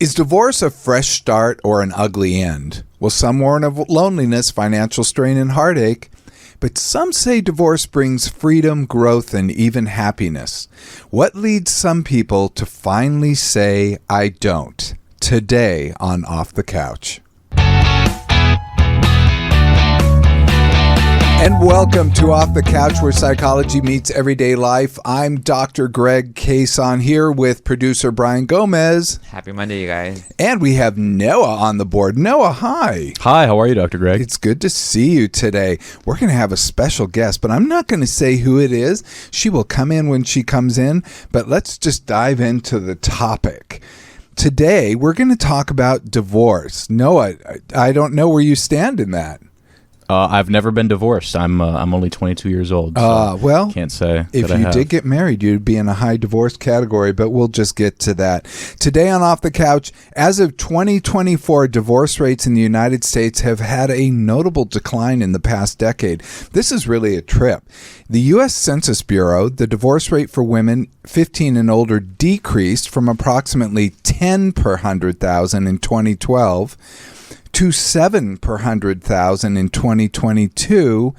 Is divorce a fresh start or an ugly end? Well, some warn of loneliness, financial strain, and heartache. But some say divorce brings freedom, growth, and even happiness. What leads some people to finally say, I don't? Today on Off the Couch. And welcome to Off the Couch, where psychology meets everyday life. I'm Dr. Greg Cason here with producer Brian Gomez. Happy Monday, you guys. And we have Noah on the board. Noah, hi. Hi, how are you, Dr. Greg? It's good to see you today. We're going to have a special guest, but I'm not going to say who it is. She will come in when she comes in, but let's just dive into the topic. Today, we're going to talk about divorce. Noah, I don't know where you stand in that. I've never been divorced. I'm only 22 years old. So well, can't say if that you did get married, you'd be in a high divorce category, but we'll just get to that. Today on Off the Couch, as of 2024, divorce rates in the United States have had a notable decline in the past decade. This is really a trip. The U.S. Census Bureau, the divorce rate for women 15 and older decreased from approximately 10 per 100,000 in 2012 to 7 per 100,000 in 2022,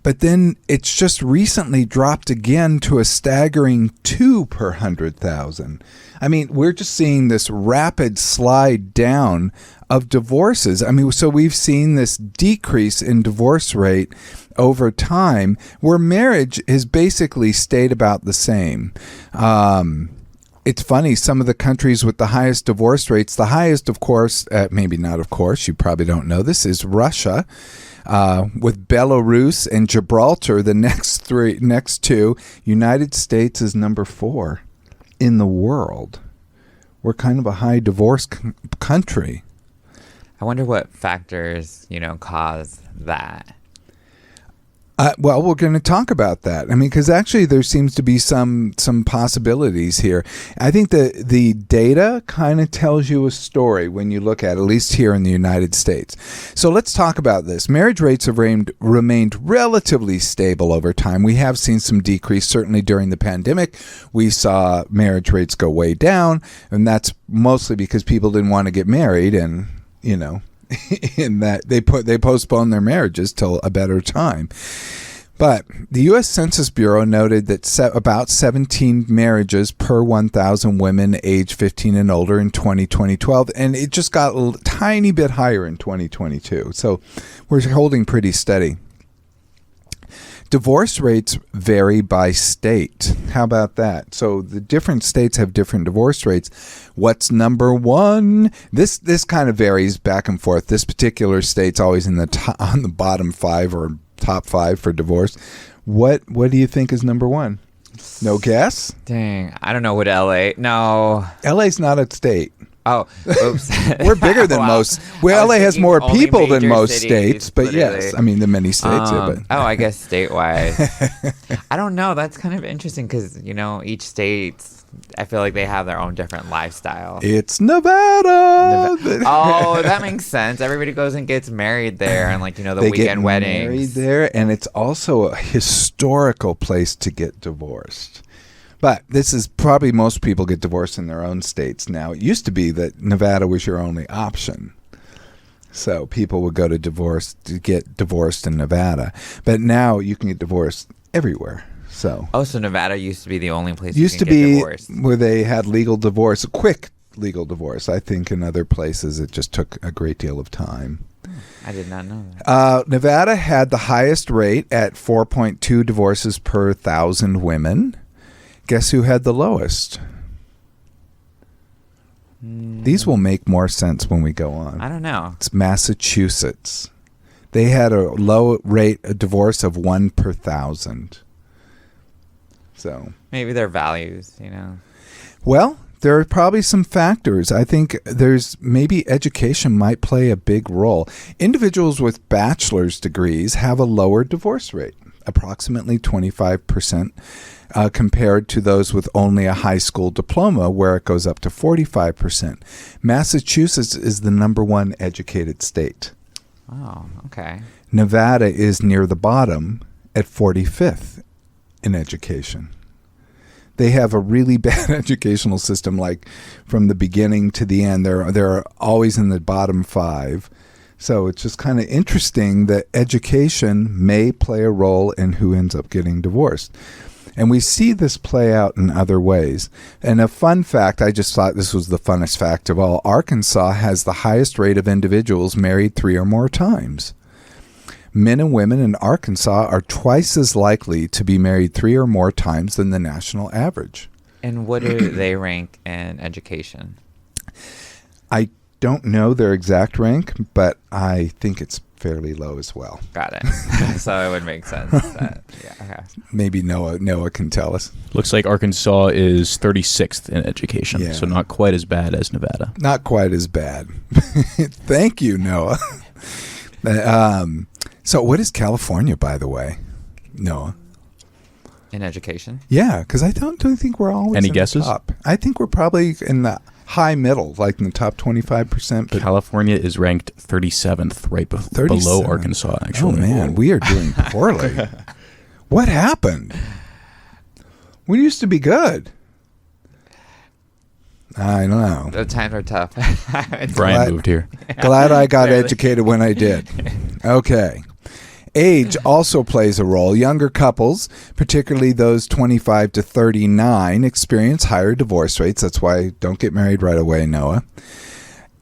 but then it's just recently dropped again to a staggering 2 per 100,000. I mean, we're just seeing this rapid slide down of divorces. I mean, so we've seen this decrease in divorce rate over time, where marriage has basically stayed about the same. It's funny, some of the countries with the highest divorce rates, the highest, of course, maybe not of course, you probably don't know this, is Russia, with Belarus and Gibraltar, the next two. United States is number 4 in the world. We're kind of a high divorce country. I wonder what factors, cause that. Well, we're going to talk about that. I mean, because actually there seems to be some possibilities here. I think the data kind of tells you a story when you look at least here in the United States. So let's talk about this. Marriage rates have remained relatively stable over time. We have seen some decrease, certainly during the pandemic. We saw marriage rates go way down, and that's mostly because people didn't want to get married and, in that they postponed their marriages till a better time. But the U.S. Census Bureau noted that about 17 marriages per 1,000 women age 15 and older in 2012, and it just got a tiny bit higher in 2022. So we're holding pretty steady. Divorce rates vary by state. How about that? So the different states have different divorce rates. What's number one? This kind of varies back and forth. This particular state's always in on the bottom 5 or top 5 for divorce. What do you think is number one? No guess? Dang, I don't know. Would LA? No. LA's not a state. Oh, oops. We're bigger than most. Well, LA has more people than most states, but literally. Yes. I mean, the many states. But. I guess statewide. I don't know. That's kind of interesting because, each state, I feel like they have their own different lifestyle. It's Nevada. Oh, that makes sense. Everybody goes and gets married there and, the weekend weddings. They get married there, and it's also a historical place to get divorced. But this is probably most people get divorced in their own states now. It used to be that Nevada was your only option. So people would go to get divorced in Nevada. But now you can get divorced everywhere. So Nevada used to be the only place you can get divorced. Where they had legal divorce, quick legal divorce. I think in other places it just took a great deal of time. I did not know that. Nevada had the highest rate at 4.2 divorces per 1,000 women. Guess who had the lowest? These will make more sense when we go on. I don't know. It's Massachusetts. They had a low rate of divorce of 1 per 1,000. So maybe their values, Well, there are probably some factors. I think maybe education might play a big role. Individuals with bachelor's degrees have a lower divorce rate, approximately 25%. Compared to those with only a high school diploma, where it goes up to 45%. Massachusetts is the number 1 educated state. Oh, okay. Nevada is near the bottom at 45th in education. they have a really bad educational system, like from the beginning to the end. They're always in the bottom 5. So it's just kind of interesting that education may play a role in who ends up getting divorced. And we see this play out in other ways. And a fun fact, I just thought this was the funnest fact of all, Arkansas has the highest rate of individuals married 3 or more times. Men and women in Arkansas are twice as likely to be married 3 or more times than the national average. And what do they rank in education? I don't know their exact rank, but I think it's fairly low as well. Got it. So it would make sense. Okay. Maybe Noah can tell us. Looks like Arkansas is 36th in education, so not quite as bad as Nevada. Not quite as bad. Thank you, Noah. So what is California, by the way, Noah? In education? Yeah, because I don't think we're always Any in guesses? the top. I think we're probably in the high middle, like in the top 25%. But California is ranked 37th, right below Arkansas, actually. Oh, man, we are doing poorly. What happened? We used to be good. I don't know. The times are tough. Brian moved here. Glad I got educated when I did. Okay. Age also plays a role. Younger couples, particularly those 25 to 39, experience higher divorce rates. That's why don't get married right away, Noah.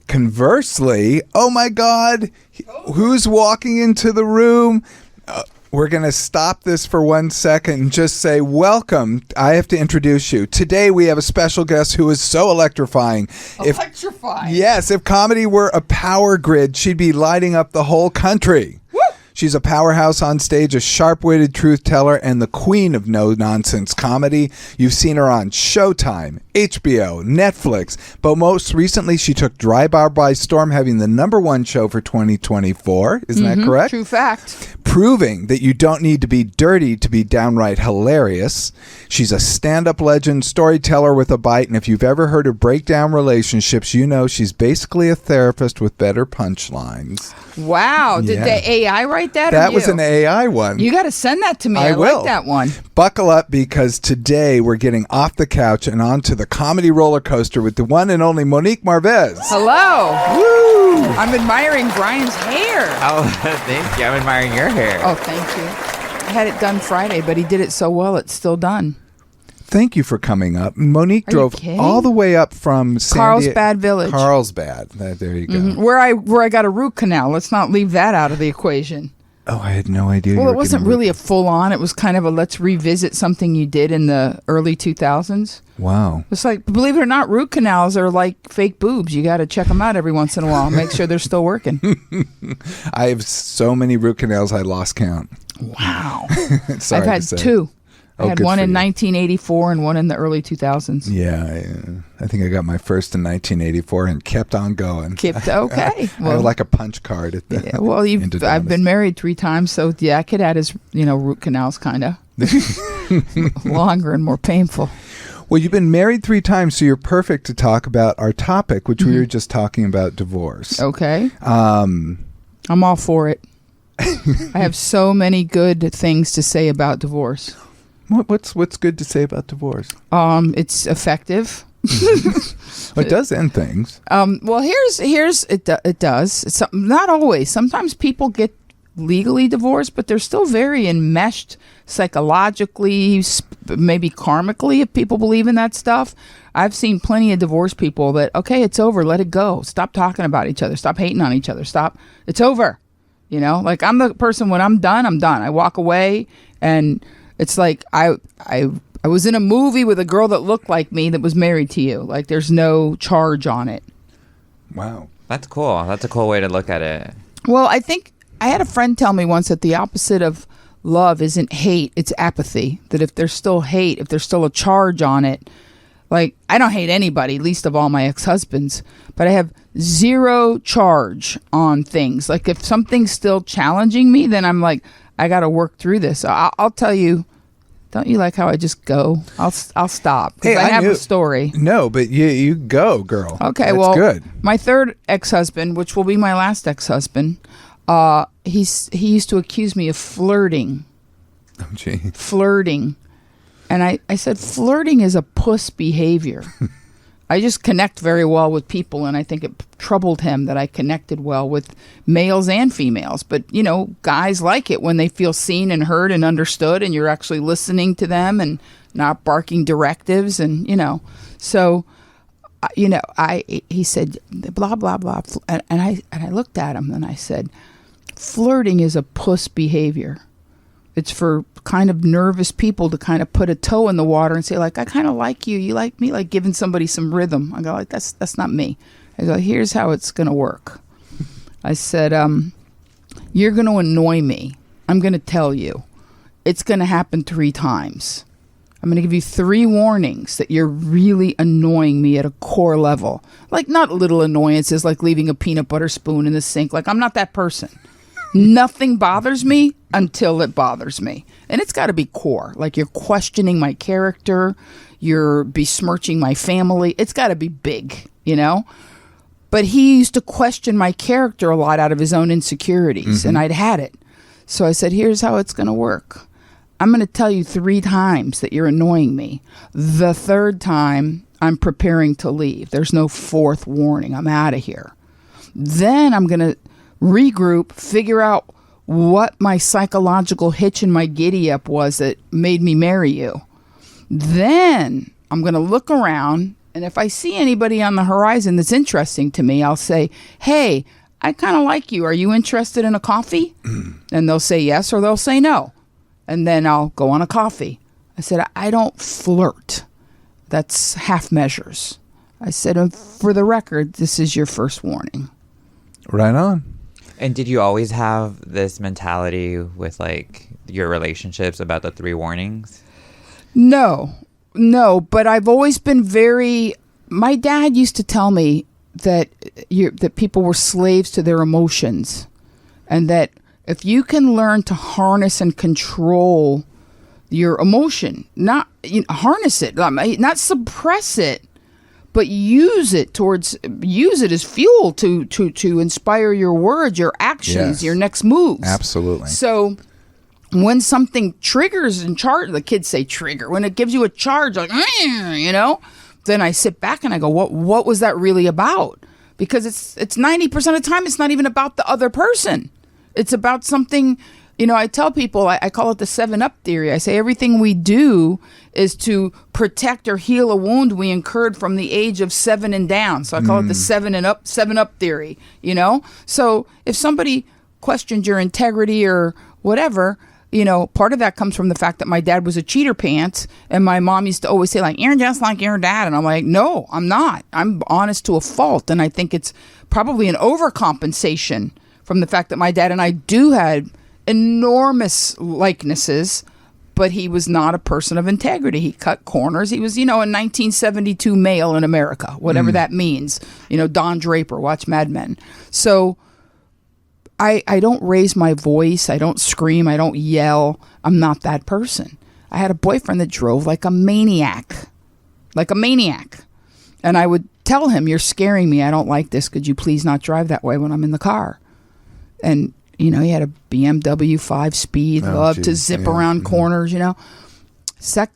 Conversely, oh my God, who's walking into the room? We're going to stop this for 1 second and just say, welcome. I have to introduce you. Today we have a special guest who is so electrifying. Electrifying? Yes, if comedy were a power grid, she'd be lighting up the whole country. She's a powerhouse on stage, a sharp-witted truth teller, and the queen of no-nonsense comedy. You've seen her on Showtime, HBO, Netflix, but most recently she took Dry Bar by storm, having the #1 show for 2024. Isn't that correct? True fact. Proving that you don't need to be dirty to be downright hilarious. She's a stand-up legend, storyteller with a bite, and if you've ever heard her break down relationships, you know she's basically a therapist with better punchlines. Wow. Did the AI write that? That was an AI one. You got to send that to me. I will. like that one. Buckle up, because today we're getting off the couch and onto the comedy roller coaster with the one and only Monique Marvez. Hello. Woo! I'm admiring Brian's hair. Oh, thank you. I'm admiring your hair. Oh, thank you. I had it done Friday, but he did it so well, it's still done. Thank you for coming up. Monique Are you drove kidding? all the way up from Carlsbad Village. Carlsbad. There you go. Where I got a root canal. Let's not leave that out of the equation. Oh, I had no idea. Well, it wasn't really a full-on. It was kind of a let's revisit something you did in the early 2000s. Wow. It's like, believe it or not, root canals are like fake boobs. You got to check them out every once in a while. Make sure they're still working. I have so many root canals, I lost count. Wow. Sorry I've had to say. 2. I had good one for in you. 1984 and one in the early 2000s. Yeah, I think I got my first in 1984 and kept on going. Okay. I had like a punch card at the. Yeah, well, I've been married 3 times, so yeah, I could add his, root canals kind of longer and more painful. Well, you've been married 3 times, so you're perfect to talk about our topic, which we were just talking about, divorce. Okay. I'm all for it. I have so many good things to say about divorce. What's good to say about divorce? It's effective. Well, it does end things. Well, here's it does. It's not always. Sometimes people get legally divorced, but they're still very enmeshed psychologically, maybe karmically, if people believe in that stuff. I've seen plenty of divorced people that, okay, it's over, let it go. Stop talking about each other. Stop hating on each other. It's over. Like I'm the person, when I'm done, I'm done. I walk away, and it's like I was in a movie with a girl that looked like me that was married to you. Like there's no charge on it. Wow. That's cool. That's a cool way to look at it. Well, I think I had a friend tell me once that the opposite of love isn't hate, it's apathy. That if there's still hate, if there's still a charge on it, like I don't hate anybody, least of all my ex-husbands, but I have 0 charge on things. Like if something's still challenging me, then I'm like, I got to work through this. I'll tell you. Don't you like how I just go? I'll stop. Hey, I have a story. No, but you go, girl. Okay, That's well, good. My 3rd ex-husband, which will be my last ex-husband, he used to accuse me of flirting. Oh, gee. Flirting. And I said, flirting is a puss behavior. I just connect very well with people, and I think it troubled him that I connected well with males and females. But, guys like it when they feel seen and heard and understood, and you're actually listening to them and not barking directives. And, so, he said, blah, blah, blah. And I looked at him and I said, flirting is a puss behavior. It's for kind of nervous people to kind of put a toe in the water and say, like, I kind of like you. You like me? Like giving somebody some rhythm. I go, like, that's not me. I go, here's how it's going to work. I said, you're going to annoy me. I'm going to tell you. It's going to happen 3 times. I'm going to give you 3 warnings that you're really annoying me at a core level. Like, not little annoyances like leaving a peanut butter spoon in the sink. Like, I'm not that person. Nothing bothers me until it bothers me. And it's got to be core. Like, you're questioning my character. You're besmirching my family. It's got to be big, But he used to question my character a lot out of his own insecurities. And I'd had it. So I said, here's how it's going to work. I'm going to tell you 3 times that you're annoying me. The 3rd time, I'm preparing to leave. There's no 4th warning. I'm out of here. Then I'm going to regroup, figure out what my psychological hitch and my giddy up was that made me marry you. Then I'm going to look around, and if I see anybody on the horizon that's interesting to me, I'll say, hey, I kind of like you. Are you interested in a coffee? And they'll say yes or they'll say no. And then I'll go on a coffee. I said, I don't flirt. That's half measures. I said, for the record, this is your first warning. Right on. And did you always have this mentality with like your relationships about the 3 warnings? No, but I've always been my dad used to tell me that that people were slaves to their emotions, and that if you can learn to harness and control your emotion, not harness it, not suppress it, but use it as fuel to inspire your words, your actions, your next moves. Absolutely. So when something triggers and the kids say trigger, when it gives you a charge, like, then I sit back and I go, what was that really about? Because it's 90% of the time, it's not even about the other person. It's about something, I tell people, I call it the 7-Up theory. I say everything we do is to protect or heal a wound we incurred from the age of 7 and down. So I call it the 7-Up theory, So if somebody questioned your integrity or whatever, part of that comes from the fact that my dad was a cheater pants, and my mom used to always say, like, you're just like your dad. And I'm like, no, I'm not. I'm honest to a fault. And I think it's probably an overcompensation from the fact that my dad and I do had enormous likenesses, but he was not a person of integrity. He cut corners. He was, a 1972 male in America, whatever that means. Don Draper, watch Mad Men. So I don't raise my voice. I don't scream. I don't yell. I'm not that person. I had a boyfriend that drove like a maniac. And I would tell him, you're scaring me. I don't like this. Could you please not drive that way when I'm in the car? And, he had a BMW 5-speed, loved to zip around corners,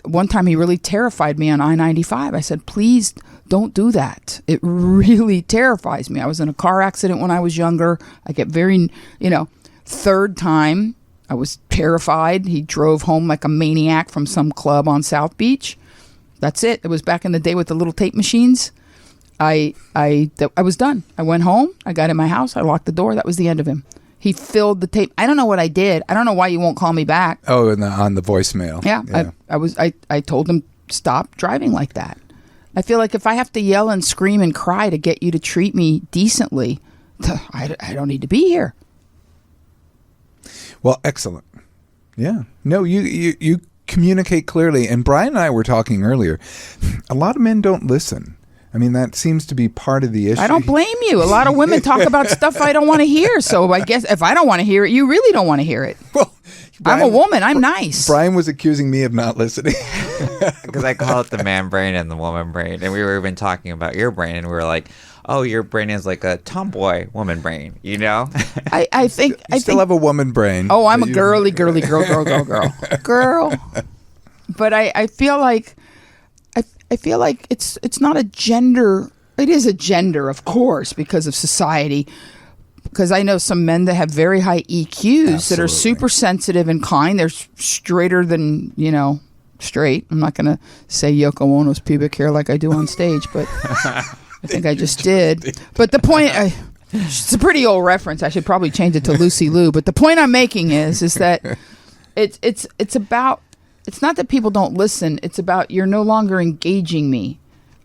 One time he really terrified me on I-95. I said, please don't do that. It really terrifies me. I was in a car accident when I was younger. I get very, 3rd time, I was terrified. He drove home like a maniac from some club on South Beach. That's it. It was back in the day with the little tape machines. I was done. I went home. I got in my house. I locked the door. That was the end of him. He filled the tape. I don't know what I did. I don't know why you won't call me back. Oh, on the voicemail. Yeah. I told him, stop driving like that. I feel like if I have to yell and scream and cry to get you to treat me decently, I don't need to be here. Well, excellent. Yeah. No, you communicate clearly. And Brian and I were talking earlier. A lot of men don't listen. I mean, that seems to be part of the issue. I don't blame you. A lot of women talk about stuff I don't want to hear. So I guess if I don't want to hear it, you really don't want to hear it. Well, Brian, I'm a woman. I'm nice. Brian was accusing me of not listening. Because I call it the man brain and the woman brain. And we were even talking about your brain, and we were like, oh, your brain is like a tomboy woman brain, I think I still have a woman brain. Oh, I'm a girly girl. but I feel like I feel like it's not a gender. It is a gender, of course, because of society. Because I know some men that have very high EQs that are super sensitive and kind. They're straighter than, straight. I'm not going to say Yoko Ono's pubic hair like I do on stage, but I think I just did. But the point, it's a pretty old reference. I should probably change it to Lucy Liu. But the point I'm making is that it's about, it's not that people don't listen. It's about you're no longer engaging me.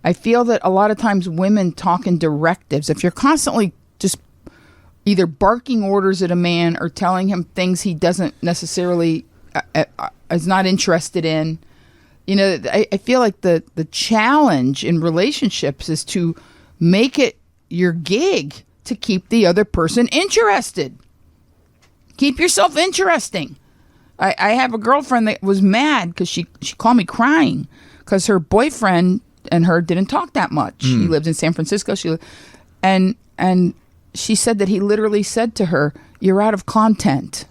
I feel that a lot of times women talk in directives. If you're constantly just either barking orders at a man or telling him things he doesn't necessarily is not interested in, I feel like the challenge in relationships is to make it your gig to keep the other person interested. Keep yourself interesting. I have a girlfriend that was mad because she called me crying because her boyfriend and her didn't talk that much. He lived in San Francisco. And she said that he literally said to her, "You're out of content."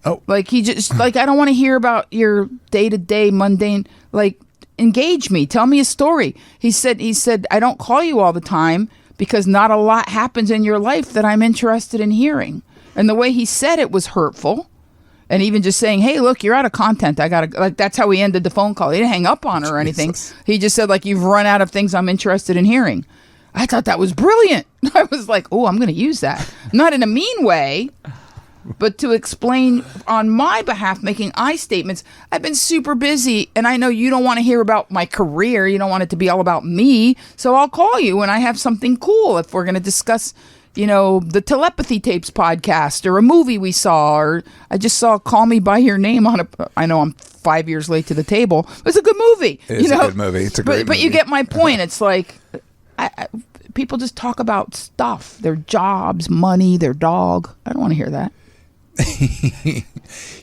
Oh, like he just I don't want to hear about your day-to-day mundane. Like, engage me. Tell me a story. He said, "I don't call you all the time because not a lot happens in your life that I'm interested in hearing." And the way he said it was hurtful. And even just saying, "Hey, look, you're out of content. I gotta," like, that's how he ended the phone call. He didn't hang up on her or anything. He just said, like, "You've run out of things I'm interested in hearing." I thought that was brilliant. I was like, "Oh, I'm going to use that." Not in a mean way, but to explain on my behalf, making I statements. I've been super busy, and I know you don't want to hear about my career. You don't want it to be all about me. So I'll call you when I have something cool. If we're going to discuss, the Telepathy Tapes podcast or a movie we saw, or I just saw Call Me By Your Name on I know I'm 5 years late to the table. It's a good movie. It's a good movie. It's a great movie. But you get my point. It's like... people just talk about stuff, their jobs, money, their dog. I don't want to hear that.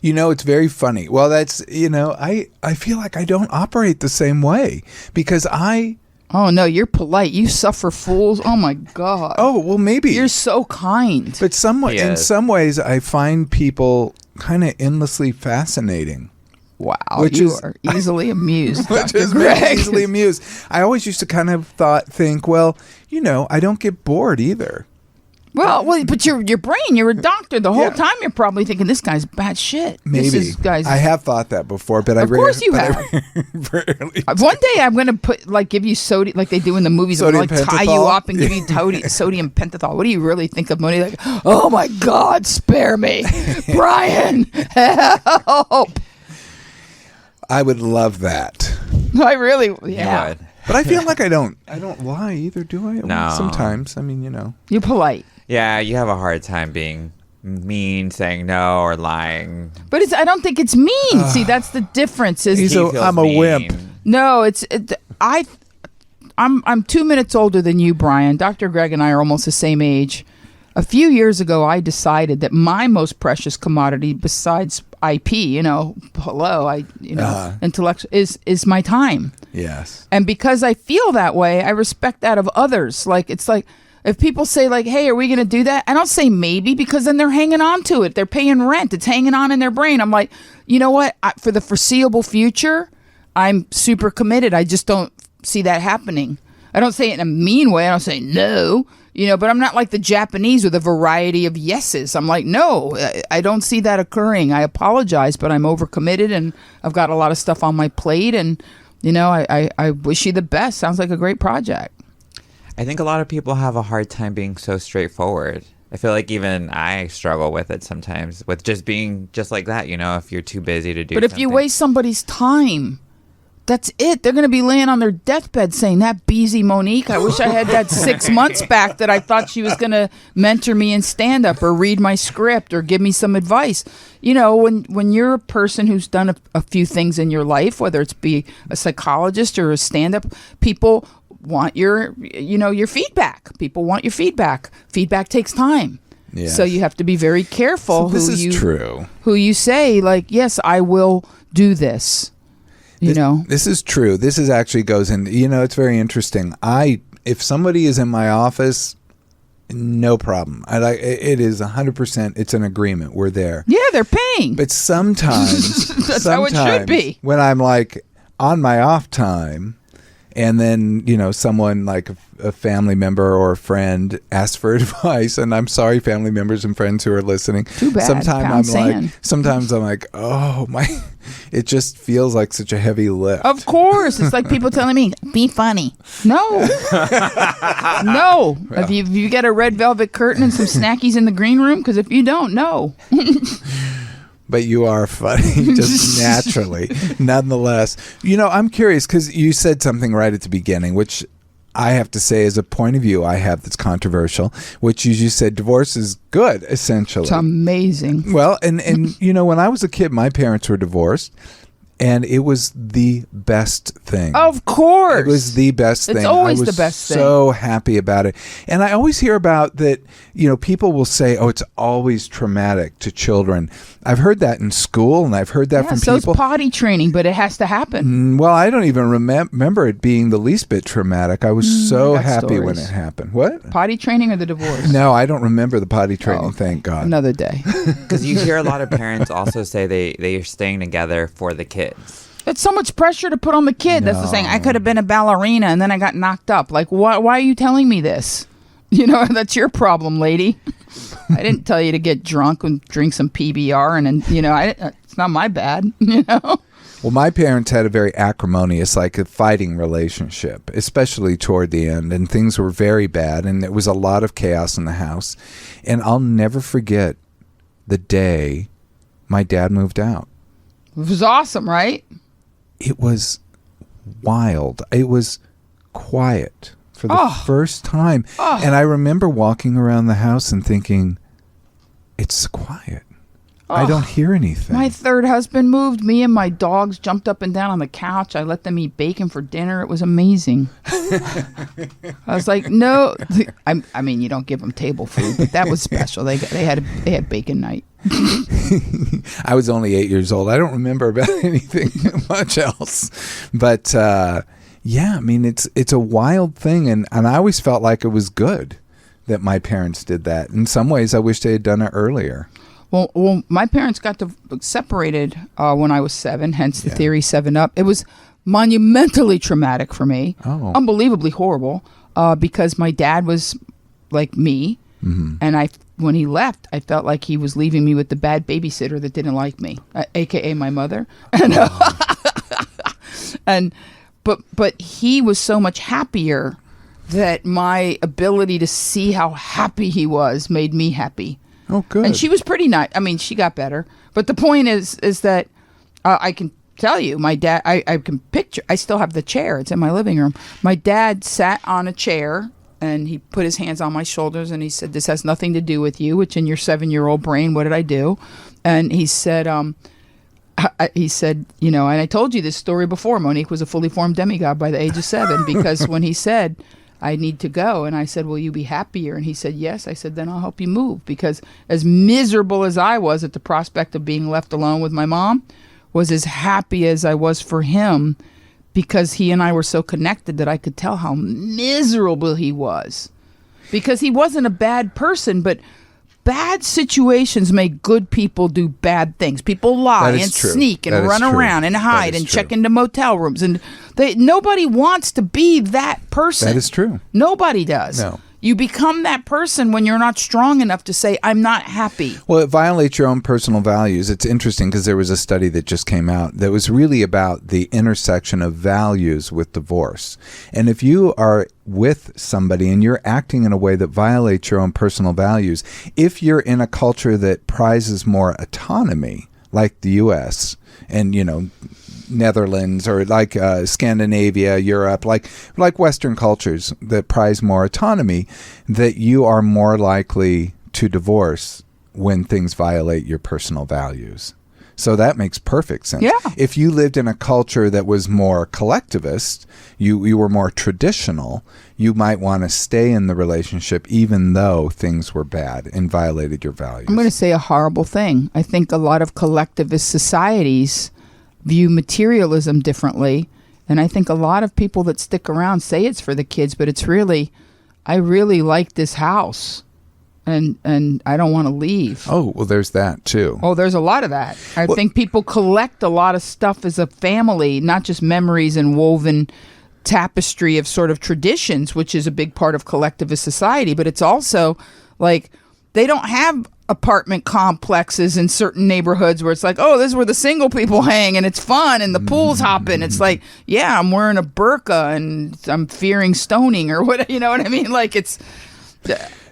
It's very funny. Well, that's, I feel like I don't operate the same way because Oh, no, you're polite. You suffer fools. Oh, my God. Oh, well, maybe. You're so kind. But in some ways, I find people kind of endlessly fascinating. Wow, you are easily amused, Which Dr. is Greg. very easily amused. I always used to kind of think, well, I don't get bored either. Well, but your brain, you're a doctor. The whole time you're probably thinking, this guy's bad shit. Maybe. I have thought that before, but of course you have. Rarely. One day I'm going to give you sodium, like they do in the movies. I'm going to tie you up and give you sodium pentothal. What do you really think of Monique? Like, oh my God, spare me. Brian, help. I would love that. I really, yeah. But I feel like I don't lie either, do I? No. Sometimes. I mean, You're polite. Yeah, you have a hard time being mean, saying no, or lying. But I don't think it's mean. See, that's the difference. I'm a wimp. No, I'm 2 minutes older than you, Brian. Dr. Greg and I are almost the same age. A few years ago, I decided that my most precious commodity, besides IP, intellectual, is my time. Yes. And because I feel that way, I respect that of others. Like, it's like, if people say, like, "Hey, are we going to do that?" I don't say maybe, because then they're hanging on to it. They're paying rent. It's hanging on in their brain. I'm like, you know what? For the foreseeable future, I'm super committed. I just don't see that happening. I don't say it in a mean way. I don't say no. But I'm not like the Japanese with a variety of yeses. I'm like, no, I don't see that occurring. I apologize, but I'm overcommitted and I've got a lot of stuff on my plate. And, I wish you the best. Sounds like a great project. I think a lot of people have a hard time being so straightforward. I feel like even I struggle with it sometimes, with just being just like that, if you're too busy to do But if you waste somebody's time, that's it. They're going to be laying on their deathbed saying, "That beezy Monique, I wish I had that 6 months back that I thought she was going to mentor me in stand-up or read my script or give me some advice." When you're a person who's done a few things in your life, whether it's be a psychologist or a stand-up, people want your feedback. People want your feedback. Feedback takes time. Yes. So you have to be very careful true. Who you say, like, "Yes, I will do this." This is true. This is actually goes in, it's very interesting. If somebody is in my office, no problem. I like it is 100%. It's an agreement. We're there. Yeah, they're paying. But sometimes That's how it should be. When I'm like on my off time, and then, someone like a family member or a friend asks for advice, and I'm sorry, family members and friends who are listening. Too bad. Sometimes I'm like, oh my, it just feels like such a heavy lift. Of course. It's like people telling me, be funny. No. No. Well. Have you got a red velvet curtain and some snackies in the green room? Because if you don't, no. But you are funny, just naturally. Nonetheless, I'm curious because you said something right at the beginning, which I have to say is a point of view I have that's controversial, which is you said divorce is good, essentially. It's amazing. Well, and when I was a kid, my parents were divorced. And it was the best thing. Of course. It was the best thing. It's always the best thing. I was so happy about it. And I always hear about that, people will say, oh, it's always traumatic to children. I've heard that in school, and I've heard that from so people. It's potty training, but it has to happen. Well, I don't even remember it being the least bit traumatic. I was so happy when it happened. What? Potty training or the divorce? No, I don't remember the potty training, thank God. Another day. Because you hear a lot of parents also say they are staying together for the kids. It's so much pressure to put on the kid. That's the saying. I could have been a ballerina and then I got knocked up. Like, why are you telling me this? That's your problem, lady. I didn't tell you to get drunk and drink some PBR and then, it's not my bad, Well, my parents had a very acrimonious, like a fighting relationship, especially toward the end, and things were very bad, and there was a lot of chaos in the house. And I'll never forget the day my dad moved out. It was awesome, right? It was wild. It was quiet for the first time. And I remember walking around the house and thinking, it's quiet. I don't hear anything. My third husband moved. Me and my dogs jumped up and down on the couch. I let them eat bacon for dinner. It was amazing. I was like, no. I mean, you don't give them table food, but that was special. They had bacon night. I was only 8 years old. I don't remember about anything much else. But yeah, I mean, it's a wild thing, and I always felt like it was good that my parents did that. In some ways, I wish they had done it earlier. Well, my parents got separated when I was 7, hence the theory 7 up. It was monumentally traumatic for me, unbelievably horrible, because my dad was like me, and when he left, I felt like he was leaving me with the bad babysitter that didn't like me, aka my mother. But he was so much happier that my ability to see how happy he was made me happy. Oh, good. And she was pretty nice. I mean, she got better. But the point is that I can tell you, my dad, I can picture, I still have the chair. It's in my living room. My dad sat on a chair and he put his hands on my shoulders and he said, this has nothing to do with you, which in your 7-year-old brain, what did I do? And he said, and I told you this story before. Monique was a fully formed demigod by the age of 7 because when he said, I need to go. And I said, will you be happier? And he said, yes. I said, then I'll help you move. Because as miserable as I was at the prospect of being left alone with my mom, was as happy as I was for him because he and I were so connected that I could tell how miserable he was. Because he wasn't a bad person, but bad situations make good people do bad things. People lie and sneak and run around and hide and check into motel rooms. And nobody wants to be that person. That is true. Nobody does. No. You become that person when you're not strong enough to say, I'm not happy. Well, it violates your own personal values. It's interesting because there was a study that just came out that was really about the intersection of values with divorce. And if you are with somebody and you're acting in a way that violates your own personal values, if you're in a culture that prizes more autonomy, like the U.S., and, Netherlands or like Scandinavia, Europe, like Western cultures that prize more autonomy, that you are more likely to divorce when things violate your personal values. So that makes perfect sense. Yeah. If you lived in a culture that was more collectivist, you were more traditional, you might want to stay in the relationship even though things were bad and violated your values. I'm going to say a horrible thing. I think a lot of collectivist societies view materialism differently, and I think a lot of people that stick around say it's for the kids, but it's really I really like this house, and I don't want to leave. Oh, well, there's that too. Oh, there's a lot of that. I think people collect a lot of stuff as a family, not just memories and woven tapestry of sort of traditions, which is a big part of collectivist society, but it's also like they don't have apartment complexes in certain neighborhoods where it's like, oh, this is where the single people hang and it's fun and the pool's hopping. It's like, yeah, I'm wearing a burqa and I'm fearing stoning or what, you know what I mean? Like it's...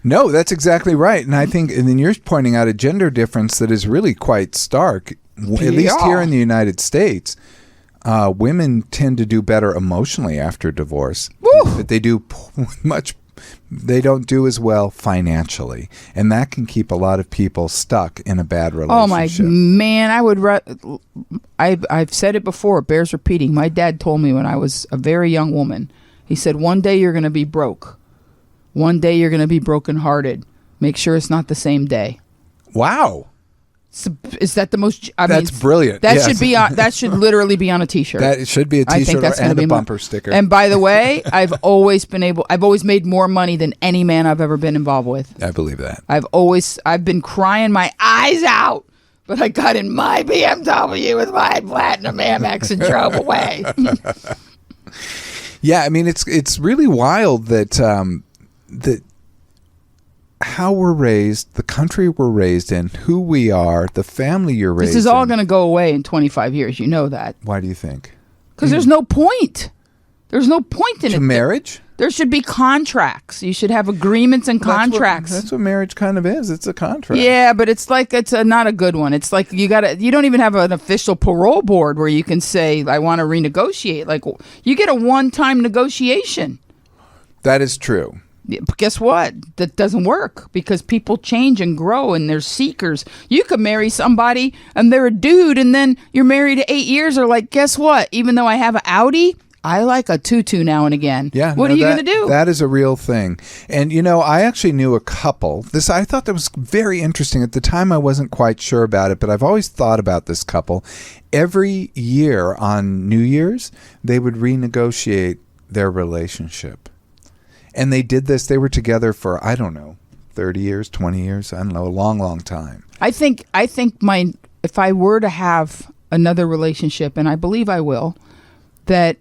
No, that's exactly right. And I think, and then you're pointing out a gender difference that is really quite stark, at least here in the United States. Women tend to do better emotionally after divorce, but they do they don't do as well financially, and that can keep a lot of people stuck in a bad relationship. Oh my man, I've said it before, it bears repeating. My dad told me when I was a very young woman, he said, one day you're going to be broke. One day you're going to be brokenhearted. Make sure it's not the same day. Wow. Is that the most? That's brilliant. That should be that should literally be on a T-shirt. That should be a T-shirt and a bumper sticker. And by the way, I've always made more money than any man I've ever been involved with. I believe that. I've been crying my eyes out, but I got in my BMW with my platinum Amex and drove away. Yeah, I mean it's really wild that that how we're raised, the country we're raised in, who we are, the family you're raised in. This is all going to go away in 25 years. You know that. Why do you think? Because there's no point. There's no point in it. To marriage? There should be contracts. You should have agreements and contracts. That's what marriage kind of is. It's a contract. Yeah, but it's like not a good one. It's like you don't even have an official parole board where you can say, I want to renegotiate. Like you get a one-time negotiation. That is true. But guess what? That doesn't work because people change and grow and they're seekers. You could marry somebody and they're a dude and then you're married 8 years or like, guess what? Even though I have an Audi, I like a tutu now and again. Yeah. What are you going to do? That is a real thing. And, I actually knew a couple. I thought that was very interesting. At the time, I wasn't quite sure about it, but I've always thought about this couple. Every year on New Year's, they would renegotiate their relationship. And they did this. They were together for, I don't know, 30 years, 20 years. I don't know, a long, long time. I think if I were to have another relationship, and I believe I will, that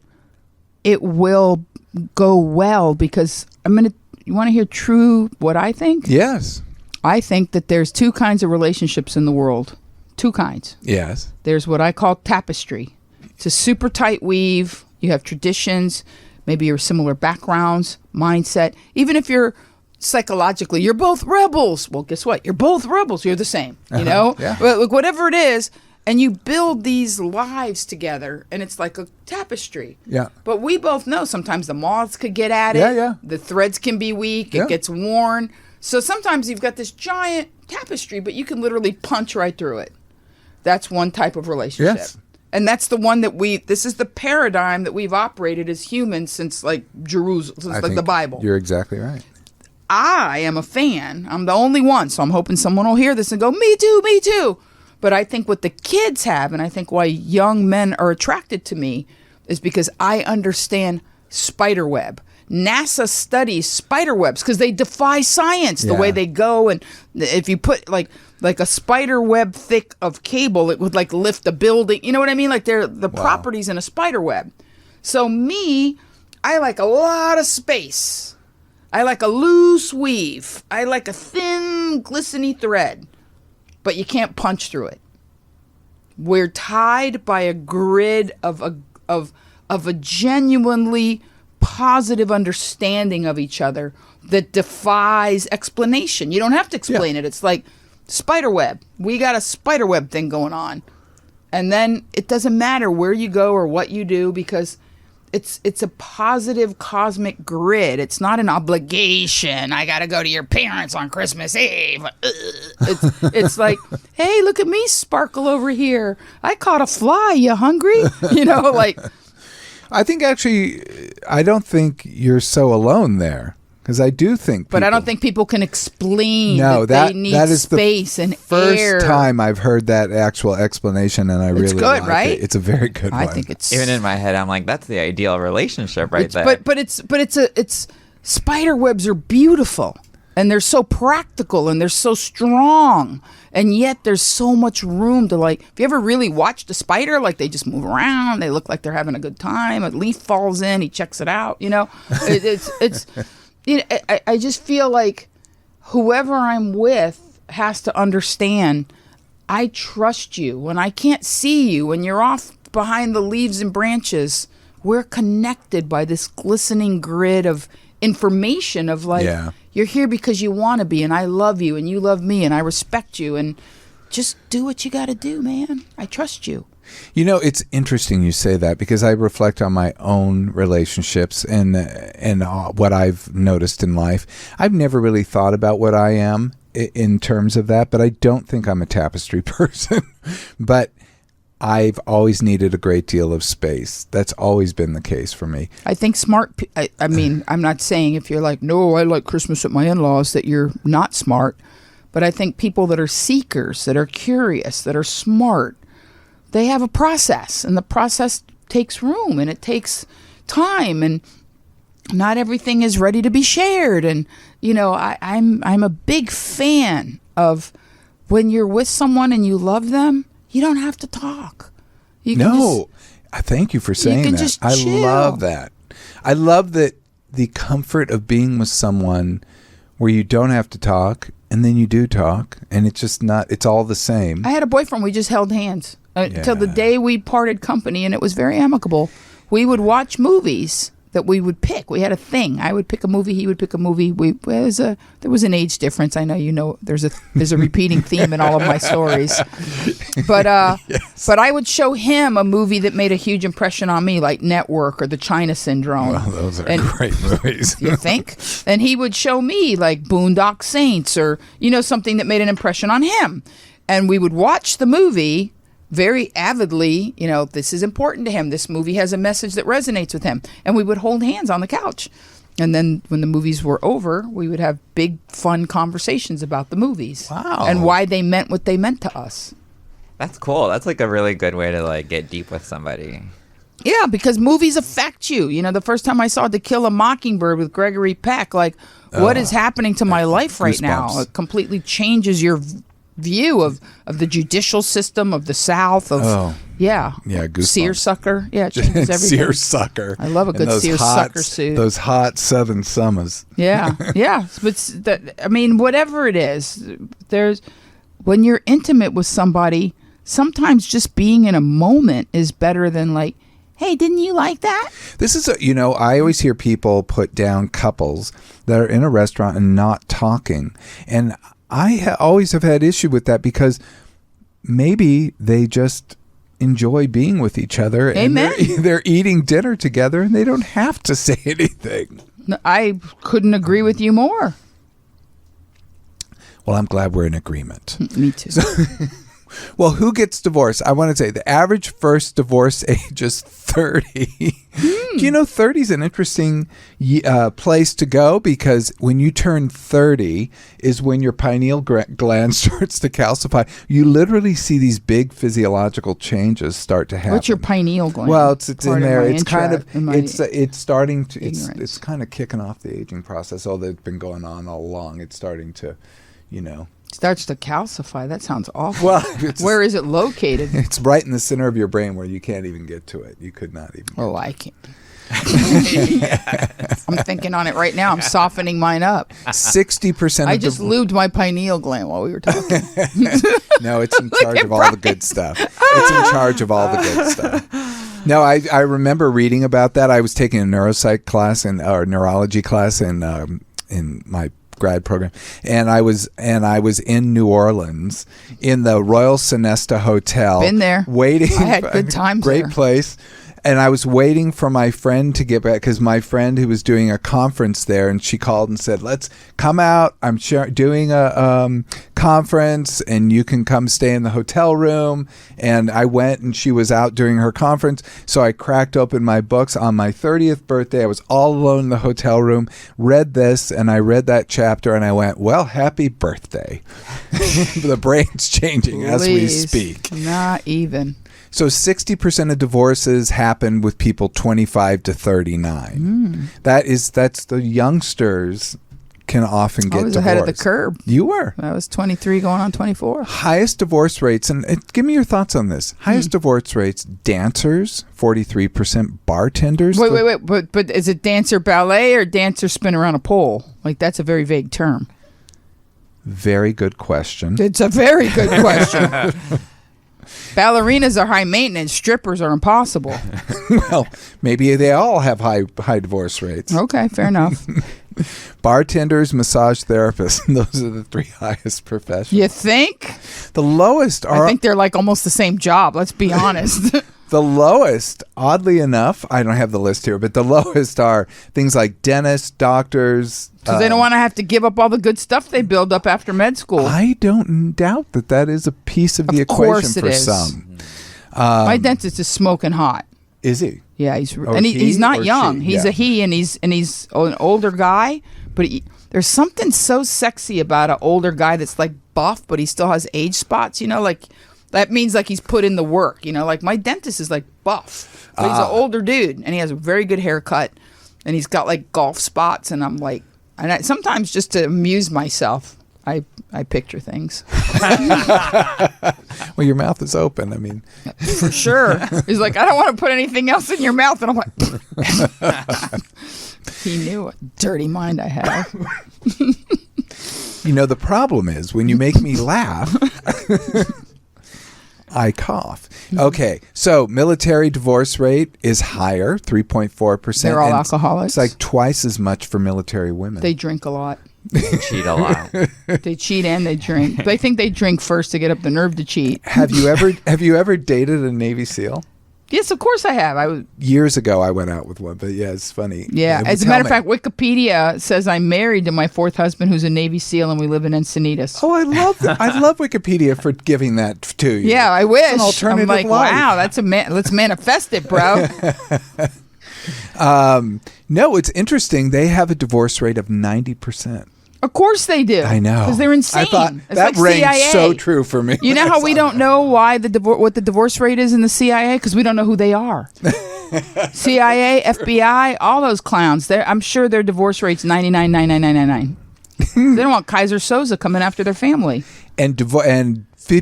it will go well because you want to hear true what I think? Yes. I think that there's two kinds of relationships in the world. Two kinds. Yes. There's what I call tapestry. It's a super tight weave. You have traditions. Maybe you're similar backgrounds, mindset. Even if you're psychologically, you're both rebels. Well, guess what? You're both rebels. You're the same, Yeah. But look, whatever it is, and you build these lives together, and it's like a tapestry. Yeah. But we both know sometimes the moths could get at it. Yeah. The threads can be weak. It gets worn. So sometimes you've got this giant tapestry, but you can literally punch right through it. That's one type of relationship. Yes. And that's the one that this is the paradigm that we've operated as humans since like Jerusalem, since like the Bible. You're exactly right. I am a fan. I'm the only one. So I'm hoping someone will hear this and go, me too, me too. But I think what the kids have, and I think why young men are attracted to me, is because I understand spiderweb. NASA studies spiderwebs because they defy science the way they go. And if you put like a spider web thick of cable, it would like lift a building. You know what I mean? Like they're the properties in a spider web. So I like a lot of space. I like a loose weave. I like a thin, glistening thread. But you can't punch through it. We're tied by a grid of a genuinely positive understanding of each other that defies explanation. You don't have to explain it. It's like spiderweb. We got a spiderweb thing going on. And then it doesn't matter where you go or what you do because it's a positive cosmic grid. It's not an obligation. I got to go to your parents on Christmas Eve. It's like, hey, look at me sparkle over here. I caught a fly. You hungry? Like. I think actually, I don't think you're so alone there because I do think. But I don't think people can explain that they need that is space and first air. Time I've heard that actual explanation, and I really good, like right? it. It's a very good one. I think it's even in my head. I'm like, that's the ideal relationship right there. But it's spider webs are beautiful, and they're so practical, and they're so strong, and yet there's so much room to, like, if you ever really watched a spider, like, they just move around, they look like they're having a good time, a leaf falls in, he checks it out, you know. It's you know, I just feel like whoever I'm with has to understand, I trust you. When I can't see you, when you're off behind the leaves and branches, we're connected by this glistening grid of information of, like, you're here because you want to be, and I love you, and you love me, and I respect you, and just do what you got to do, man. I trust you. You know, it's interesting you say that, because I reflect on my own relationships and what I've noticed in life. I've never really thought about what I am in terms of that, but I don't think I'm a tapestry person. But I've always needed a great deal of space. That's always been the case for me. I think I mean, I'm not saying if you're like, no, I like Christmas at my in-laws, that you're not smart. But I think people that are seekers, that are curious, that are smart, they have a process. And the process takes room, and it takes time. And not everything is ready to be shared. And, you know, I'm a big fan of when you're with someone and you love them, you don't have to talk. Thank you for saying that. Just I chill. love that. I love that the comfort of being with someone where you don't have to talk, and then you do talk, and it's just not, it's all the same. I had a boyfriend, we just held hands until the day we parted company, and it was very amicable. We would watch movies that we would pick. We had a thing. I would pick a movie, he would pick a movie. There was an age difference. I know, you know, there's a repeating theme in all of my stories. But but I would show him a movie that made a huge impression on me, like Network or The China Syndrome. Well, those are great movies. You think? And he would show me like Boondock Saints, or, you know, something that made an impression on him. And we would watch the movie very avidly. You know, this is important to him. This movie has a message that resonates with him. And we would hold hands on the couch. And then when the movies were over, we would have big, fun conversations about the movies. Wow. And why they meant what they meant to us. That's cool. That's like a really good way to like get deep with somebody. Yeah, because movies affect you. You know, the first time I saw To Kill a Mockingbird with Gregory Peck, like, what is happening to my life right now? It completely changes your view of the judicial system of the South. Goosebumps. Seersucker. Yeah, it changes everything. Seersucker. I love a good seersucker suit. Those hot Southern summers. Yeah, yeah. But I mean, whatever it is, when you're intimate with somebody, sometimes just being in a moment is better than like, hey, didn't you like that? This is I always hear people put down couples that are in a restaurant and not talking, and I always have had issue with that, because maybe they just enjoy being with each other. Amen. And they're eating dinner together, and they don't have to say anything. I couldn't agree with you more. Well, I'm glad we're in agreement. Me too. Well, who gets divorced? I want to say the average first divorce age is 30. Do you know 30 is an interesting place to go, because when you turn 30 is when your pineal gland starts to calcify. You literally see these big physiological changes start to happen. What's your pineal gland? Well, it's in there. It's kind of it's starting to ignorance. it's kind of kicking off the aging process. Although it's been going on all along, it's starting to, starts to calcify. That sounds awful. Well, where is it located? It's right in the center of your brain where you can't even get to it. You could not even. Oh, I can't. I'm thinking on it right now. I'm softening mine up. 60%. I just lubed my pineal gland while we were talking. No, it's in charge of all the good stuff. It's in charge of all the good stuff. No, I remember reading about that. I was taking a neuropsych class or neurology class in my grad program, and I was in New Orleans in the Royal Sonesta Hotel. Been there. Waiting. I had good times Great there. place. And I was waiting for my friend to get back, because my friend who was doing a conference there, and she called and said, let's come out. I'm doing a conference, and you can come stay in the hotel room. And I went, and she was out doing her conference. So I cracked open my books on my 30th birthday. I was all alone in the hotel room, read this, and I read that chapter, and I went, well, happy birthday. The brain's changing as we speak. Not even. So 60% of divorces happen with people 25 to 39. That's the youngsters can often get I was divorced. ahead of the curve. You were. I was 23 going on 24. Highest divorce rates, and give me your thoughts on this. Highest divorce rates, dancers, 43%, bartenders. Wait. But is it dancer ballet or dancer spin around a pole? Like, that's a very vague term. Very good question. It's a very good question. Ballerinas are high maintenance. Strippers are impossible. Well, maybe they all have high divorce rates. Okay, fair enough. Bartenders, massage therapists. Those are the 3 highest professions. You think? The lowest are... I think they're like almost the same job. Let's be honest. The lowest, oddly enough, I don't have the list here, but the lowest are things like dentists, doctors. Because they don't want to have to give up all the good stuff they build up after med school. I don't doubt that is a piece of the equation for some. My dentist is smoking hot. Is he? Yeah, he's not young. She? He's Yeah. a he, and he's an older guy. But there's something so sexy about an older guy that's like buff, but he still has age spots. You know, like that means like he's put in the work. You know, like my dentist is like buff, but he's an older dude, and he has a very good haircut, and he's got like golf spots. And I'm like, sometimes just to amuse myself, I picture things. Well, your mouth is open. I mean, For sure. He's like, I don't want to put anything else in your mouth. And I'm like, he knew what dirty mind I have. the problem is when you make me laugh, I cough. Okay, so military divorce rate is higher, 3.4%. They're all and alcoholics. It's like twice as much for military women. They drink a lot. Cheat a lot. They cheat and they drink. They think they drink first to get up the nerve to cheat. Have you ever dated a Navy SEAL? Yes, of course I have. Years ago, I went out with one, but yeah, it's funny. Yeah, as a Tell matter of me. fact, Wikipedia says I'm married to my 4th husband, who's a Navy SEAL, and we live in Encinitas. Oh, I love that. I love Wikipedia for giving that to you. Yeah, I wish. It's an alternative I'm like, life. wow, that's let's manifest it, bro. No, it's interesting. They have a divorce rate of 90%. Of course they do. I know. Because they're insane. I thought It's that like rang CIA. so true for me. You know how we don't know why what the divorce rate is in the CIA? Because we don't know who they are. CIA, FBI, all those clowns. I'm sure their divorce rate's 99.9999. They don't want Kaiser Soze coming after their family. And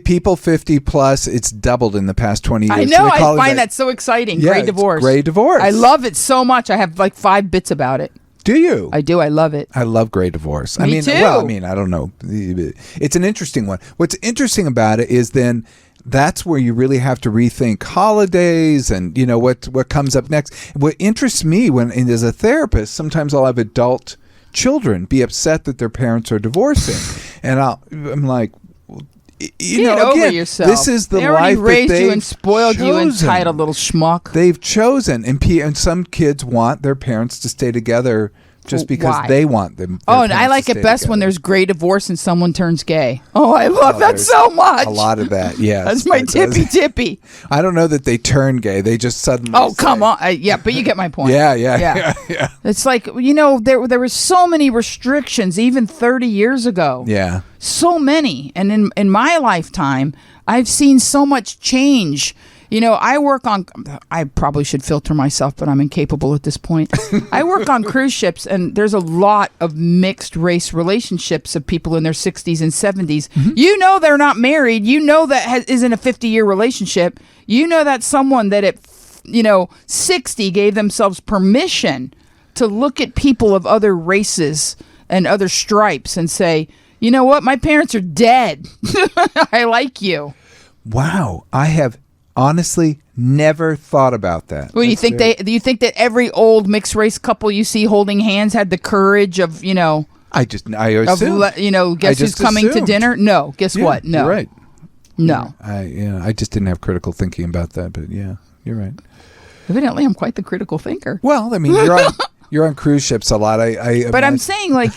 people 50 plus, it's doubled in the past 20 years. I know. So they I call it find that so exciting. Yeah, Gray it's divorce. Gray divorce. I love it so much. I have like 5 bits about it. Do you? I do. I love it. I love gray divorce. Me too. Well, I mean, I don't know. It's an interesting one. What's interesting about it is then that's where you really have to rethink holidays and what comes up next. What interests me and as a therapist, sometimes I'll have adult children be upset that their parents are divorcing, and I'm like, Get over yourself. This is the they already life raised that you they've and spoiled you, chosen. entitled little schmuck. They've chosen, and some kids want their parents to stay together just because Why? they want them. Oh, and I like it best when there's gray divorce and someone turns gay. Oh, I love that there's so much. a lot of that. Yeah, That's my tippy. I don't know that they turn gay. They just suddenly. Oh, say- come on. Yeah, but you get my point. Yeah. It's like, there were so many restrictions even 30 years ago. Yeah. So many. And in my lifetime, I've seen so much change. I probably should filter myself, but I'm incapable at this point. I work on cruise ships, and there's a lot of mixed race relationships of people in their 60s and 70s. Mm-hmm. They're not married. That isn't a 50-year relationship. That's someone that at 60 gave themselves permission to look at people of other races and other stripes and say, you know what, my parents are dead. I like you. Wow, I have honestly never thought about that. Well, do you think that every old mixed race couple you see holding hands had the courage of I assumed. guess who's coming to dinner? No, guess what? No, you're right. No. I just didn't have critical thinking about that, but yeah, you're right. Evidently, I'm quite the critical thinker. Well, I mean, you're on cruise ships a lot. But I'm saying, like,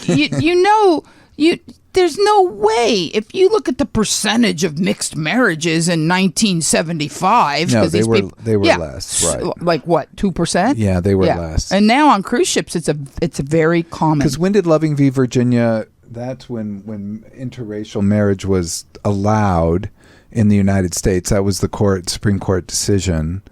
there's no way. If you look at the percentage of mixed marriages in 1975, No, they were yeah, less, right? Like what, 2%? Yeah, they were less. And now on cruise ships, it's a very common. Because when did Loving v. Virginia that's when interracial marriage was allowed in the United States. That was the Supreme Court decision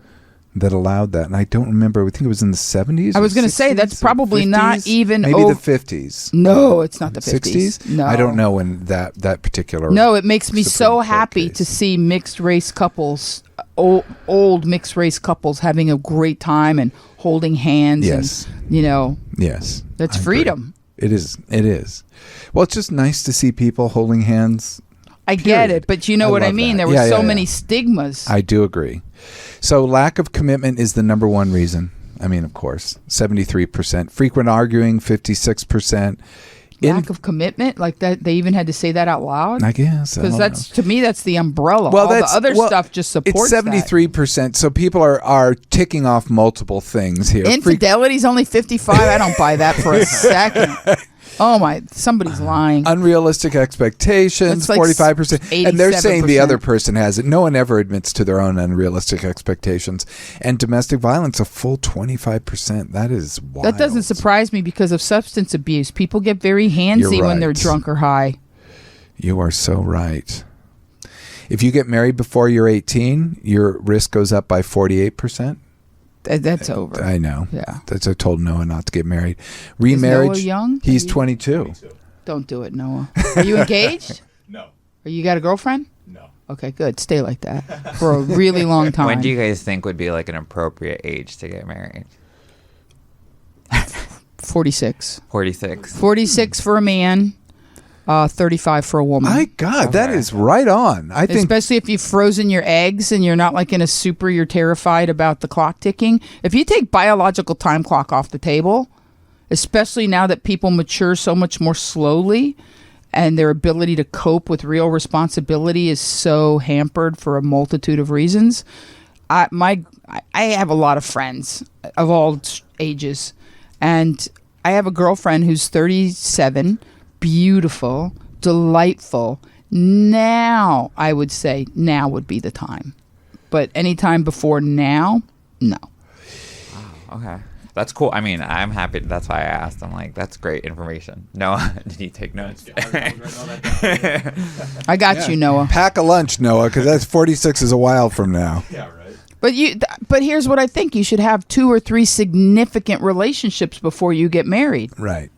that allowed that. And I don't remember. I think it was in the 70s. I was going to say that's probably 50s? not even maybe the 50s. No, it's not the 50s. No, I don't know when that particular. No, it makes me Supreme so Court happy case. to see mixed race couples, old mixed race couples, having a great time and holding hands. Yes. And, Yes. that's I agree. freedom. It is. It is. Well, it's just nice to see people holding hands. I get Period. it, but you know I what I love mean? that. There were Yeah, so yeah, many yeah. stigmas. I do agree. So lack of commitment is the number one reason. I mean, of course, 73%. Frequent arguing, 56%. Lack of commitment, like that. They even had to say that out loud. I guess. Because that's, to me, that's the umbrella. Well, All the other stuff just supports It's 73%. So people are ticking off multiple things here. Infidelity's only 55. I don't buy that for a second. Oh my! Somebody's lying. Unrealistic expectations, That's like 45%. And they're saying the 87%. other person has it. No one ever admits to their own unrealistic expectations. And domestic violence, a full 25%. That is wild. That doesn't surprise me because of substance abuse. People get very handsy You're when they're right. drunk or high. You are so right. If you get married before you're 18, your risk goes up by 48%. That's over. I know. Yeah. That's I told Noah not to get married. Remarriage. Noah young? He's Are you- 22. Don't do it, Noah. Are you engaged? No. Or you got a girlfriend? No. Okay, good. Stay like that for a really long time. When do you guys think would be like an appropriate age to get married? 46. 46. 46 for a man. 35 for a woman. My God, that Okay. is right on. I think Especially if you've frozen your eggs and you're not like in a super, you're terrified about the clock ticking. If you take biological time clock off the table, especially now that people mature so much more slowly and their ability to cope with real responsibility is so hampered for a multitude of reasons. I have a lot of friends of all ages, and I have a girlfriend who's 37, beautiful, delightful. Now, I would say now would be the time. But anytime before now, no. Okay. That's cool. I mean, I'm happy. That's why I asked. I'm like, that's great information. Noah, did you take notes? I got you, Noah. pack a lunch, Noah, because that's 46 is a while from now. Yeah, right. But here's what I think: you should have 2 or 3 significant relationships before you get married. Right.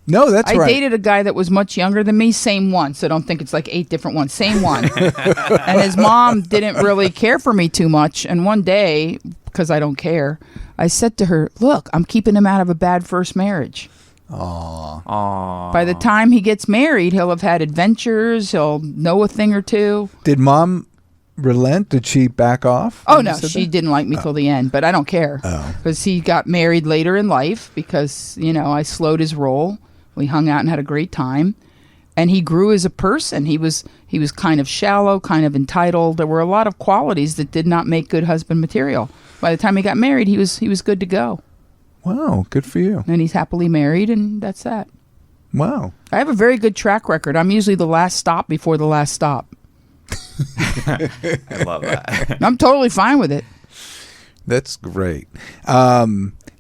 No, that's I right. dated a guy that was much younger than me, same one. So don't think it's like 8 different ones, same one. And his mom didn't really care for me too much. And one day, because I don't care, I said to her, "Look, I'm keeping him out of a bad first marriage. Aw. By the time he gets married, he'll have had adventures. He'll know a thing or two." Did Mom relent? Did she back off? Oh when you no, said she that? didn't like me till the end, but I don't care Oh. because he got married later in life because I slowed his roll. We hung out and had a great time, and he grew as a person. He was kind of shallow, kind of entitled. There were a lot of qualities that did not make good husband material. By the time he got married, he was good to go, Wow, good for you. and he's happily married, and that's that. Wow. I have a very good track record. I'm usually the last stop before the last stop. I love that. I'm totally fine with it. That's great.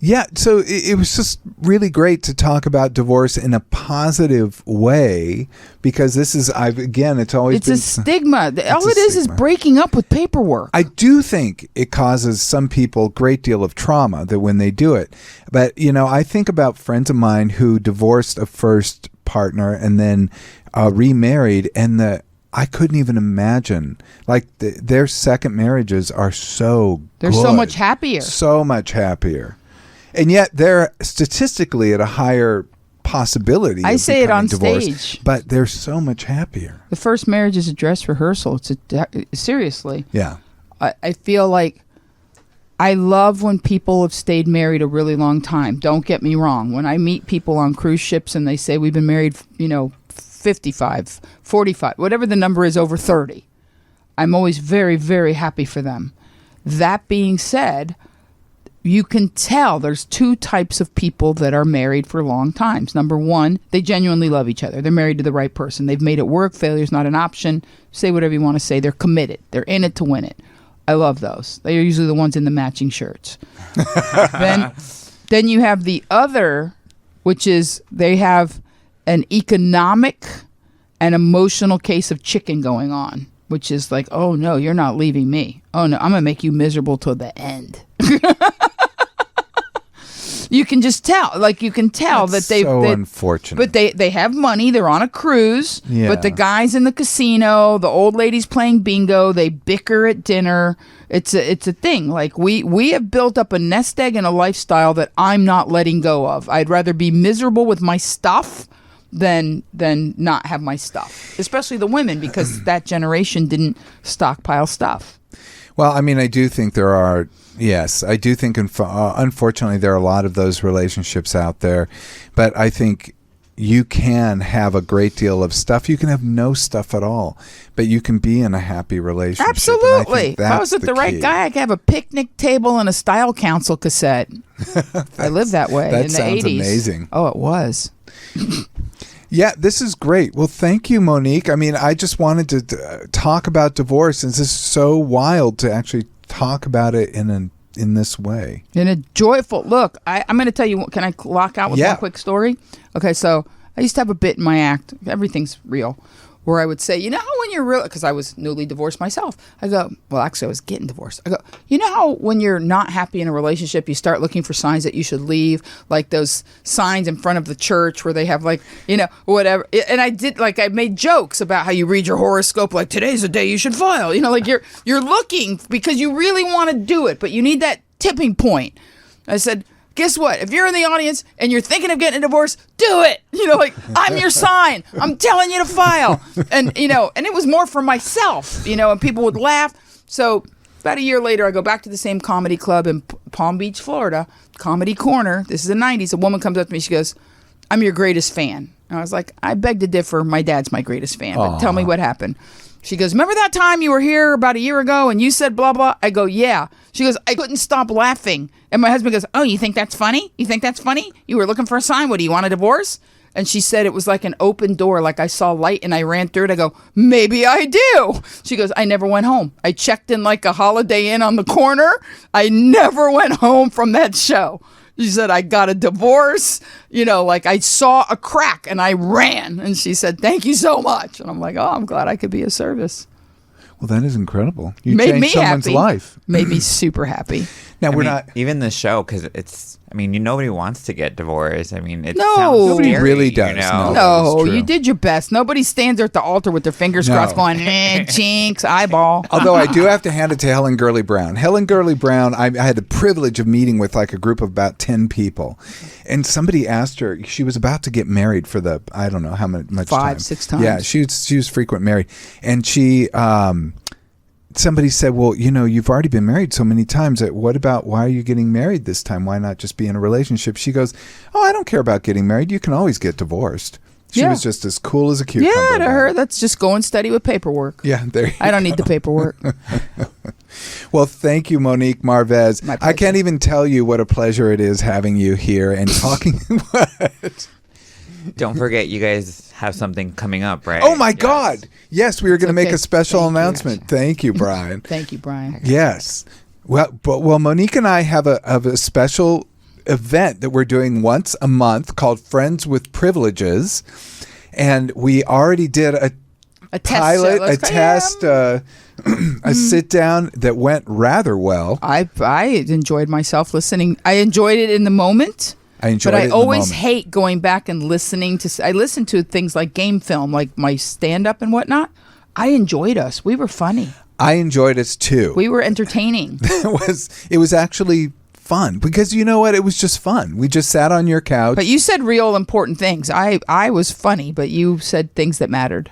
Yeah, so it was just really great to talk about divorce in a positive way because this is, it's always It's been a stigma. All a it is stigma. breaking up with paperwork. I do think it causes some people a great deal of trauma that when they do it. But, I think about friends of mine who divorced a first partner and then remarried, and I couldn't even imagine. Like their second marriages are so They're good. so much happier. So much happier. And yet they're statistically at a higher possibility I of say it becoming on divorced, stage. but they're so much happier. The first marriage is a dress rehearsal. Seriously. Yeah. I feel like I love when people have stayed married a really long time. Don't get me wrong. When I meet people on cruise ships and they say we've been married, 55, 45, whatever the number is, over 30, I'm always very, very happy for them. That being said, you can tell there's 2 types of people that are married for long times. Number one, they genuinely love each other. They're married to the right person. They've made it work. Failure's not an option. Say whatever you want to say. They're committed. They're in it to win it. I love those. They are usually the ones in the matching shirts. Then you have the other, which is they have an economic and emotional case of chicken going on, which is like, oh no, you're not leaving me. Oh no, I'm gonna make you miserable till the end. You can just tell, like you can tell That's that so unfortunate. But they have money. They're on a cruise. Yeah. But the guys in the casino, the old ladies playing bingo, they bicker at dinner. It's a thing. Like we have built up a nest egg and a lifestyle that I'm not letting go of. I'd rather be miserable with my stuff than not have my stuff. Especially the women, because that generation didn't stockpile stuff. Well, I mean, I do think there are. Yes, I do think, unfortunately, there are a lot of those relationships out there. But I think you can have a great deal of stuff. You can have no stuff at all, but you can be in a happy relationship. Absolutely. If I was with the right key. guy, I could have a picnic table and a Style Council cassette. I lived that way that in the sounds 80s. amazing. Oh, it was. Yeah, this is great. Well, thank you, Monique. I mean, I just wanted to talk about divorce, and this is so wild to actually talk about it in this way. In a joyful look. I'm going to tell you. Can I lock out with one quick story? Okay, so I used to have a bit in my act. Everything's real. Where I would say, you know how when you're real, because I was newly divorced myself. I go, well, actually, I was getting divorced. I go, you know how when you're not happy in a relationship, you start looking for signs that you should leave, like those signs in front of the church where they have like, you know, whatever. And I made jokes about how you read your horoscope, like today's the day you should file. You know, like you're looking because you really want to do it, but you need that tipping point. I said, guess what? If you're in the audience and you're thinking of getting a divorce, do it. You know, like I'm your sign. I'm telling you to file. And, you know, and it was more for myself, you know, and people would laugh. So about a year later, I go back to the same comedy club in Palm Beach, Florida, Comedy Corner. This is the 90s. A woman comes up to me. She goes, I'm your greatest fan. And I was like, I beg to differ. My dad's my greatest fan. But tell me what happened. She goes, remember that time you were here about a year ago and you said blah, blah? I go, yeah. She goes, I couldn't stop laughing. And my husband goes, oh, you think that's funny? You think that's funny? You were looking for a sign. What, do you want a divorce? And she said it was like an open door, like I saw light and I ran through it. I go, maybe I do. She goes, I never went home. I checked in like a Holiday Inn on the corner. I never went home from that show. She said, I got a divorce, you know, like I saw a crack and I ran. And she said, thank you so much. And I'm like, oh, I'm glad I could be of service. Well, that is incredible. You Made changed me someone's happy. life. Made me super happy. Now, we're mean, not... even the show, because it's, I mean, nobody wants to get divorced. I mean, it No. sounds Nobody scary, really does, You know? no. No, true. you did your best. Nobody stands there at the altar with their fingers No. crossed going, jinx, eyeball. Although I do have to hand it to Helen Gurley Brown. Helen Gurley Brown, I had the privilege of meeting with like a group of about 10 people. And somebody asked her, she was about to get married for the, I don't know how much time. 5-6 times. Yeah, she was frequent married. And she... somebody said, well, you know, you've already been married so many times. What about, why are you getting married this time? Why not just be in a relationship? She goes, oh, I don't care about getting married. You can always get divorced. She Yeah. was just as cool as a cucumber. Yeah, to about her, it. that's just going steady with paperwork. Yeah, there you I don't need the paperwork. Well, thank you, Monique Marvez. My I pleasure. can't even tell you what a pleasure it is having you here and talking. What? Don't forget, you guys have something coming up, right? Oh, my Yes. God. Yes, we were going to make okay. a special Thank you. announcement. Thank you, Brian. Thank you, Brian. Yes. Well, Monique and I have a special event that we're doing once a month called Friends with Privileges. And we already did a pilot, a test, a sit down that went rather well. I enjoyed myself listening. I enjoyed it in the moment. I enjoyed But it I in the always moment. hate going back and listening to. I listen to things like game film, like my stand up and whatnot. I enjoyed us. We were funny. I enjoyed us too. We were entertaining. It was actually fun because you know what? It was just fun. We just sat on your couch. But you said real important things. I was funny, but you said things that mattered.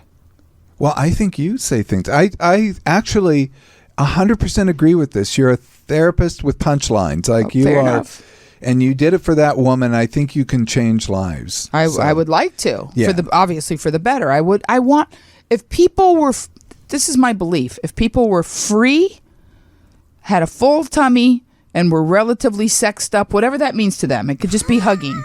Well, I think you say things. I actually 100% agree with this. You're a therapist with punchlines, like you fair are. enough. And you did it for that woman. I think you can change lives. I would like to. Yeah. Obviously for the better. I want if people were. This is my belief. If people were free, had a full tummy, and were relatively sexed up, whatever that means to them, it could just be hugging.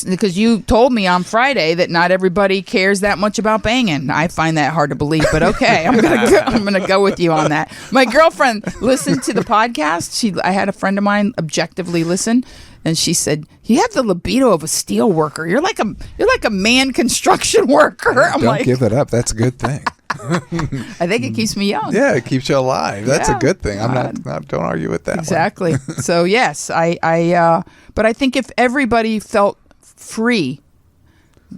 Because you told me on Friday that not everybody cares that much about banging. I find that hard to believe, but okay, I'm gonna go with you on that. My girlfriend listened to the podcast. I had a friend of mine objectively listen, and she said, "You have the libido of a steel worker. You're like a man construction worker." I'm Don't like, give it up. That's a good thing. I think it keeps me young. Yeah, it keeps you alive. That's Yeah. a good thing. I'm not. Don't argue with that. Exactly. So yes, but I think if everybody felt free,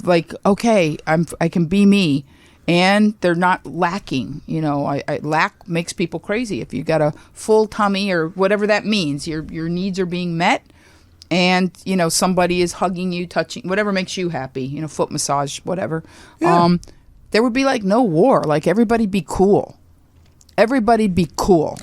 like, okay, I can be me, and they're not lacking. You know, I lack makes people crazy. If you got a full tummy or whatever that means, your needs are being met, and you know somebody is hugging you, touching, whatever makes you happy. You know, foot massage, whatever. Yeah. There would be like no war. Like everybody be cool. Everybody be cool.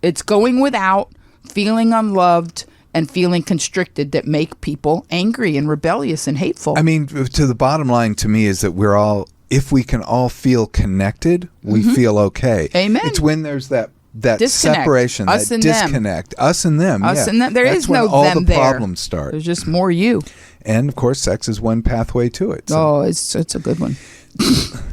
It's going without, feeling unloved, and feeling constricted that make people angry and rebellious and hateful. I mean, to the bottom line to me is that we're all, if we can all feel connected, we feel okay. Amen. It's when there's that Disconnect. separation, Us that and them. disconnect, us and them. Us yeah. and them. There That's is when no all them the there. problems start. There's just more you. And of course, sex is one pathway to it. So. Oh, it's a good one.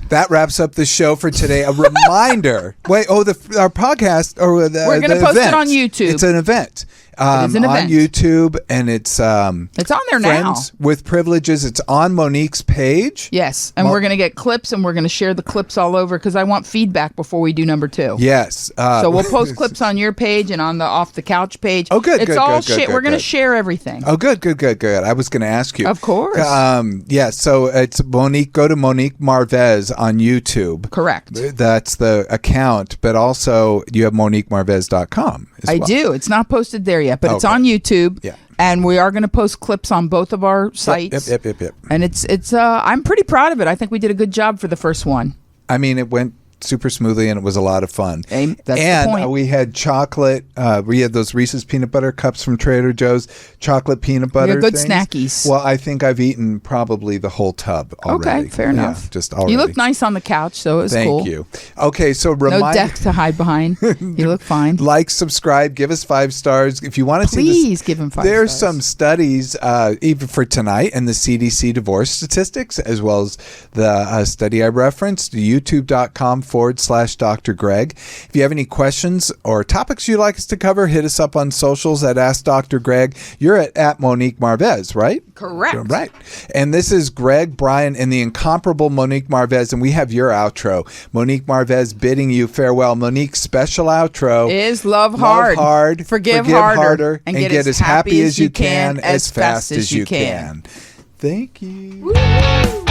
That wraps up the show for today. A reminder. Our podcast or We're going to post it on YouTube. It's an event. It is an on event. YouTube, and it's on there now. Friends with Privileges. It's on Monique's page. Yes, and we're going to get clips, and we're going to share the clips all over because I want feedback before we do number 2. Yes. So we'll post clips on your page and on the Off the Couch page. Oh, good, It's good, all good, good, We're going to good. share everything. Oh, good. I was going to ask you. Of course. Yeah, so it's Monique. Go to Monique Marvez on YouTube. Correct. That's the account, but also you have MoniqueMarvez.com as I well. do. It's not posted there yet, but it's Okay. on YouTube. Yeah. And we are going to post clips on both of our sites. Yep. And it's I'm pretty proud of it. I think we did a good job for the first one. I mean, it went super smoothly and it was a lot of fun. That's the and point. we had chocolate. We had those Reese's peanut butter cups from Trader Joe's, chocolate peanut butter. good things. snackies. Well, I think I've eaten probably the whole tub already. Okay, fair enough. Yeah, just already. You look nice on the couch, so it was cool. Thank you. Okay, so No desk to hide behind. You look fine. Like, subscribe, give us 5 stars if you want to see this. Please give him 5 There's stars. some studies, even for tonight, and the CDC divorce statistics, as well as the study I referenced, youtube.com/Dr. Greg. If you have any questions or topics you'd like us to cover, hit us up on socials at Ask Dr. Greg. You're at Monique Marvez, right? Correct. Right. And this is Greg, Brian, and the incomparable Monique Marvez, and we have your outro. Monique Marvez bidding you farewell. Monique's special outro is love hard, forgive harder, and get as happy as you can, as fast as you can. Thank you. Woo!